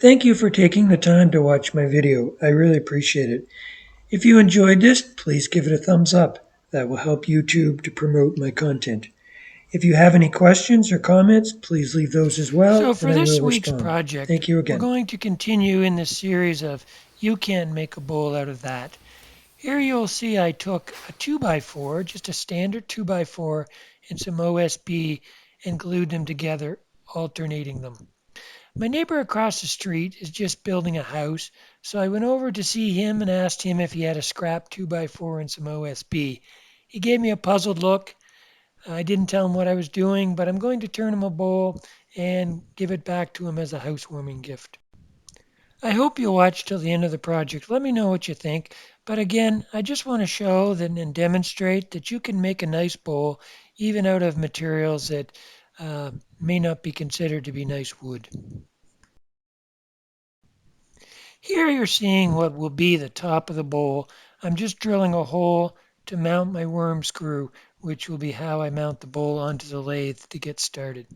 Thank you for taking the time to watch my video. I really appreciate it. If you enjoyed this, please give it a thumbs up. That will help YouTube to promote my content. If you have any questions or comments, please leave those as So well, and for I this will week's respond. project, Thank you we're again. going to continue in this series of You Can't Make a Bowl Out of That. Here you'll see I took a 2x4, just a standard 2x4, and some OSB and glued them together, alternating them. My neighbor across the street is just building a house, so I went over to see him and asked him if he had a scrap 2x4 and some OSB. He gave me a puzzled look. I didn't tell him what I was doing, but I'm going to turn him a bowl and give it back to him as a housewarming gift. I hope you'll watch till the end of the project. Let me know what you think. But again, I just want to show that and demonstrate that you can make a nice bowl even out of materials that may not be considered to be nice wood. Here you're seeing what will be the top of the bowl. I'm just drilling a hole to mount my worm screw, which will be how I mount the bowl onto the lathe to get started.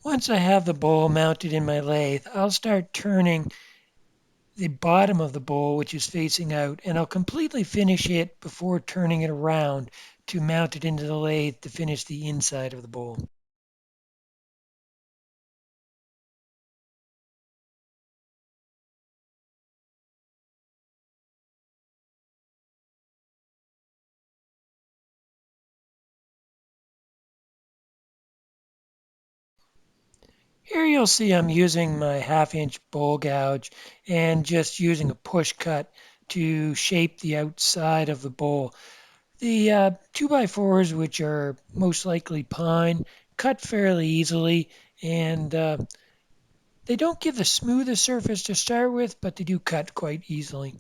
Once I have the bowl mounted in my lathe, I'll start turning the bottom of the bowl, which is facing out, and I'll completely finish it before turning it around to mount it into the lathe to finish the inside of the bowl. Here you'll see I'm using my half-inch bowl gouge and just using a push cut to shape the outside of the bowl. The 2x4s, which are most likely pine, cut fairly easily, and they don't give the smoothest surface to start with, but they do cut quite easily.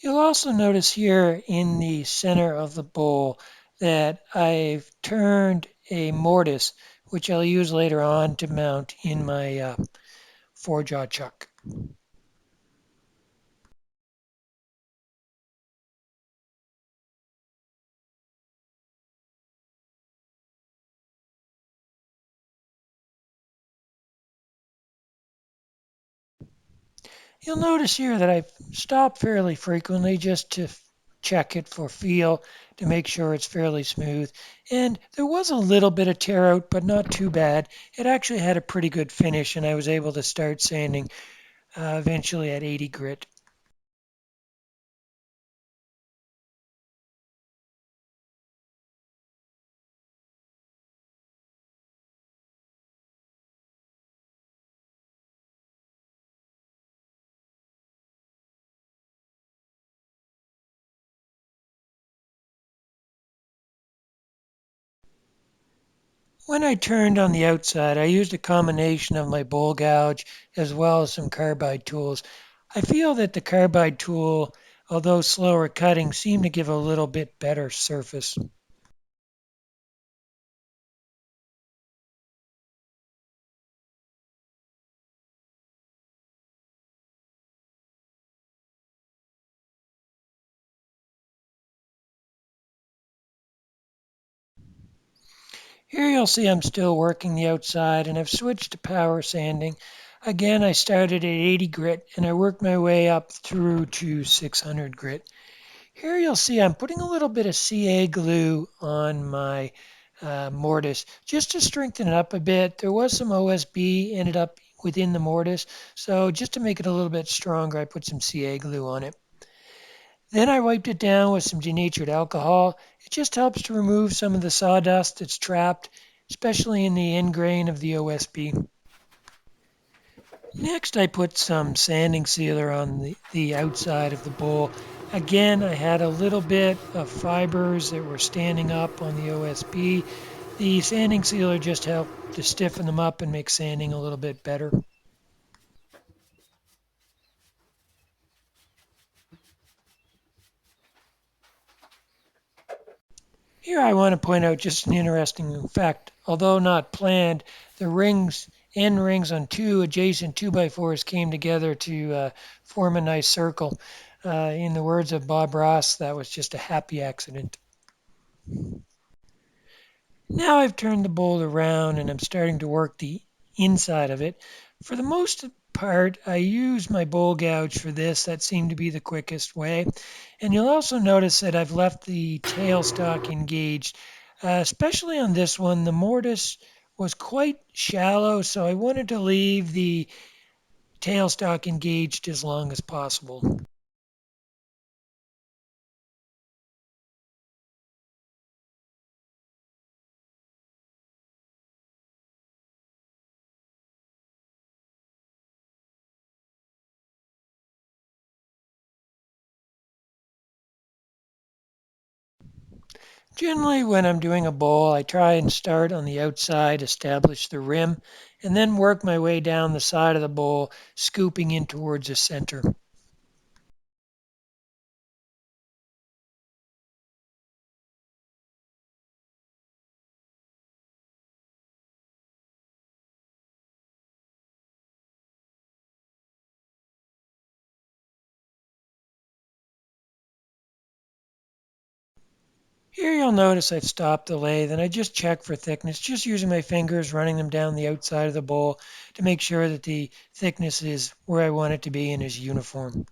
You'll also notice here in the center of the bowl that I've turned a mortise, which I'll use later on to mount in my four-jaw chuck. You'll notice here that I stop fairly frequently just to check it for feel to make sure it's fairly smooth. And there was a little bit of tear out, but not too bad. It actually had a pretty good finish, and I was able to start sanding eventually at 80 grit. When I turned on the outside, I used a combination of my bowl gouge as well as some carbide tools. I feel that the carbide tool, although slower cutting, seemed to give a little bit better surface. Here you'll see I'm still working the outside and I've switched to power sanding. Again, I started at 80 grit and I worked my way up through to 600 grit. Here you'll see I'm putting a little bit of CA glue on my mortise just to strengthen it up a bit. There was some OSB ended up within the mortise, so just to make it a little bit stronger, I put some CA glue on it. Then I wiped it down with some denatured alcohol. It just helps to remove some of the sawdust that's trapped, especially in the end grain of the OSB. Next, I put some sanding sealer on the outside of the bowl. Again, I had a little bit of fibers that were standing up on the OSB. The sanding sealer just helped to stiffen them up and make sanding a little bit better. Here I want to point out just an interesting fact. Although not planned, the end rings on two adjacent 2x4s came together to form a nice circle. In the words of Bob Ross, that was just a happy accident. Now I've turned the bowl around and I'm starting to work the inside of it. For the most part, I use my bowl gouge for this. That seemed to be the quickest way. And you'll also notice that I've left the tailstock engaged, especially on this one. The mortise was quite shallow, so I wanted to leave the tailstock engaged as long as possible. Generally, when I'm doing a bowl, I try and start on the outside, establish the rim, and then work my way down the side of the bowl, scooping in towards the center. Here you'll notice I've stopped the lathe and I just check for thickness, just using my fingers, running them down the outside of the bowl to make sure that the thickness is where I want it to be and is uniform.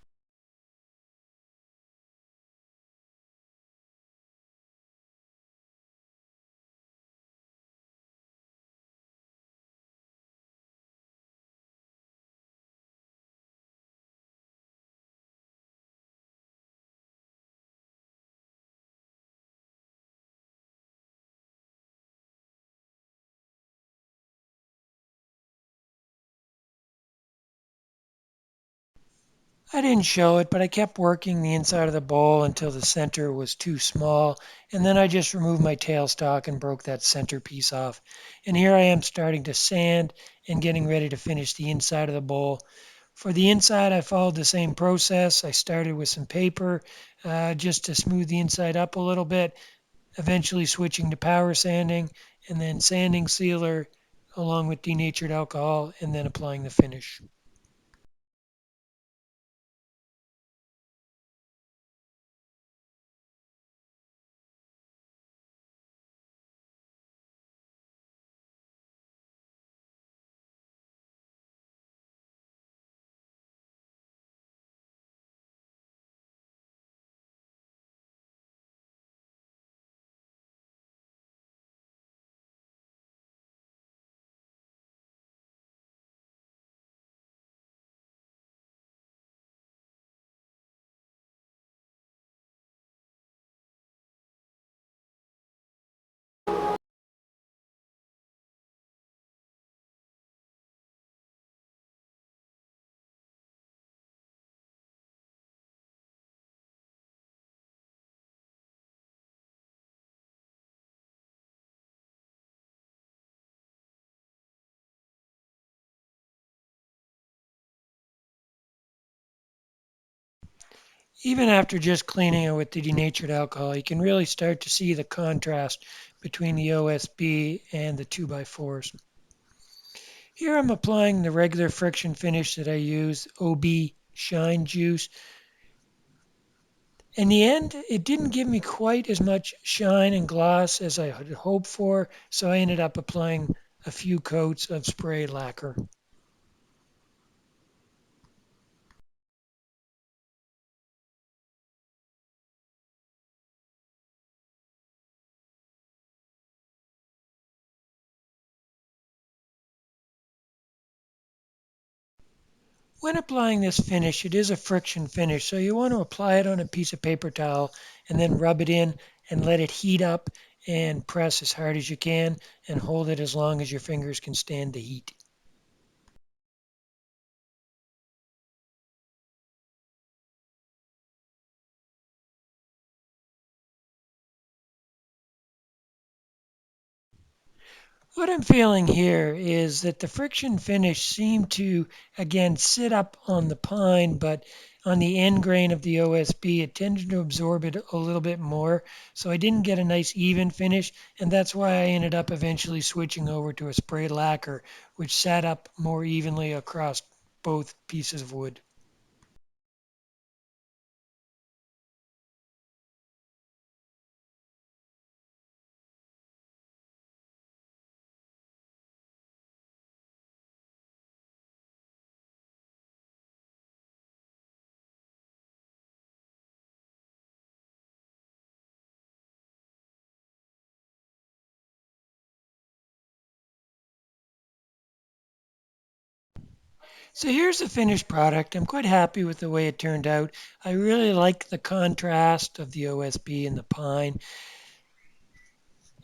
I didn't show it, but I kept working the inside of the bowl until the center was too small, and then I just removed my tailstock and broke that center piece off. And here I am starting to sand and getting ready to finish the inside of the bowl. For the inside, I followed the same process. I started with some paper just to smooth the inside up a little bit, eventually switching to power sanding, and then sanding sealer along with denatured alcohol, and then applying the finish. Even after just cleaning it with the denatured alcohol, you can really start to see the contrast between the OSB and the 2x4s. Here I'm applying the regular friction finish that I use, OB Shine Juice. In the end, it didn't give me quite as much shine and gloss as I had hoped for, so I ended up applying a few coats of spray lacquer. When applying this finish, it is a friction finish, so you want to apply it on a piece of paper towel and then rub it in and let it heat up and press as hard as you can and hold it as long as your fingers can stand the heat. What I'm feeling here is that the friction finish seemed to, again, sit up on the pine, but on the end grain of the OSB, it tended to absorb it a little bit more. So I didn't get a nice even finish, and that's why I ended up eventually switching over to a spray lacquer, which sat up more evenly across both pieces of wood. So here's the finished product. I'm quite happy with the way it turned out. I really like the contrast of the OSB and the pine.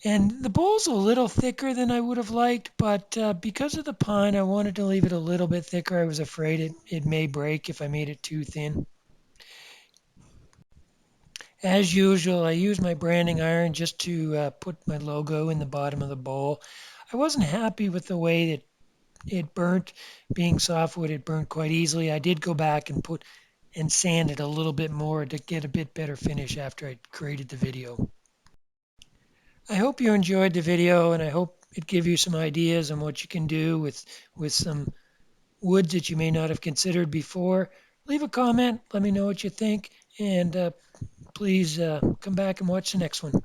And the bowl's a little thicker than I would have liked, but because of the pine, I wanted to leave it a little bit thicker. I was afraid it may break if I made it too thin. As usual, I used my branding iron just to put my logo in the bottom of the bowl. I wasn't happy with the way that it burnt. Being softwood, it burnt quite easily. I did go back and put and sand it a little bit more to get a bit better finish after I created the video. I hope you enjoyed the video, and I hope it gave you some ideas on what you can do with some woods that you may not have considered before. Leave a comment. Let me know what you think, and please come back and watch the next one.